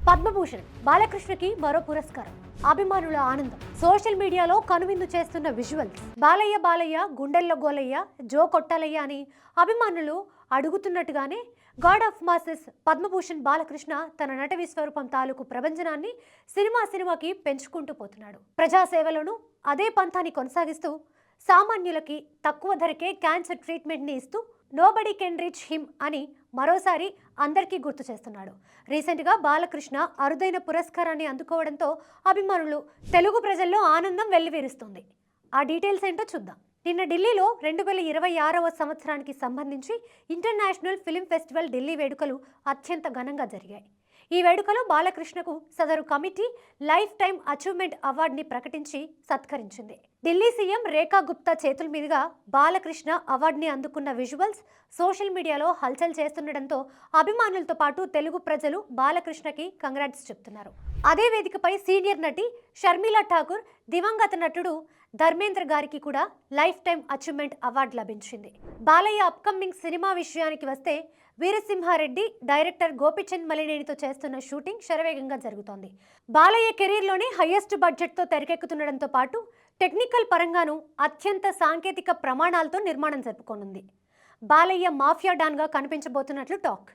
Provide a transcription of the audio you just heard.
పద్మభూషణ్ బాలకృష్ణకి మరో పురస్కారం. అభిమానుల ఆనందం. సోషల్ మీడియాలో కనువిందు చేస్తున్న విజువల్స్. బాలయ్య బాలయ్య, గుండెల్లో గోలయ్య, జో కొట్టాలయ్య అని అభిమానులు అడుగుతున్నట్టుగానే god of masses Padma Bhushan Balakrishna తన నట విశ్వరూపం తాలూకు ప్రభంజనాన్ని సినిమాకి పెంచుకుంటూ పోతున్నాడు. ప్రజాసేవలను అదే పంథాన్ని కొనసాగిస్తూ సామాన్యులకి తక్కువ ధరకే క్యాన్సర్ ట్రీట్మెంట్ని ఇస్తూ నోబడీ కెన్ రీచ్ హిమ్ అని మరోసారి అందరికీ గుర్తు చేస్తున్నాడు. రీసెంట్గా బాలకృష్ణ అరుదైన పురస్కారాన్ని అందుకోవడంతో అభిమానులు, తెలుగు ప్రజల్లో ఆనందం వెల్లివిరుస్తుంది. ఆ డీటెయిల్స్ ఏంటో చూద్దాం. నిన్న ఢిల్లీలో 2026వ సంవత్సరానికి సంబంధించి ఇంటర్నేషనల్ ఫిల్మ్ ఫెస్టివల్ ఢిల్లీ వేడుకలు అత్యంత ఘనంగా జరిగాయి. ఈ వేడుకలో బాలకృష్ణకు సదరు కమిటీ లైఫ్ టైమ్ అచీవ్మెంట్ అవార్డుని ప్రకటించి సత్కరించింది. ఢిల్లీ సీఎం రేఖా గుప్తా చేతుల మీదుగా బాలకృష్ణ అవార్డుని అందుకున్న విజువల్స్ సోషల్ మీడియాలో హల్చల్ చేస్తుండటంతో అభిమానులతో పాటు తెలుగు ప్రజలు బాలకృష్ణకి కంగ్రాట్స్ చెప్తున్నారు. అదే వేదికపై సీనియర్ నటి షర్మిలా ఠాకూర్, దివంగత నటుడు ధర్మేంద్ర గారికి కూడా లైఫ్ టైమ్ అచీవ్మెంట్ అవార్డు లభించింది. బాలయ్య అప్కమింగ్ సినిమా విషయానికి వస్తే వీరసింహారెడ్డి డైరెక్టర్ గోపిచంద్ మలినేనితో చేస్తున్న షూటింగ్ శరవేగంగా జరుగుతోంది. బాలయ్య కెరీర్లోనే హైయెస్ట్ బడ్జెట్తో తెరకెక్కుతుండడంతో పాటు టెక్నికల్ పరంగానూ అత్యంత సాంకేతిక ప్రమాణాలతో నిర్మాణం జరుపుకోనుంది. బాలయ్య మాఫియా డాన్గా కనిపించబోతున్నట్లు టాక్.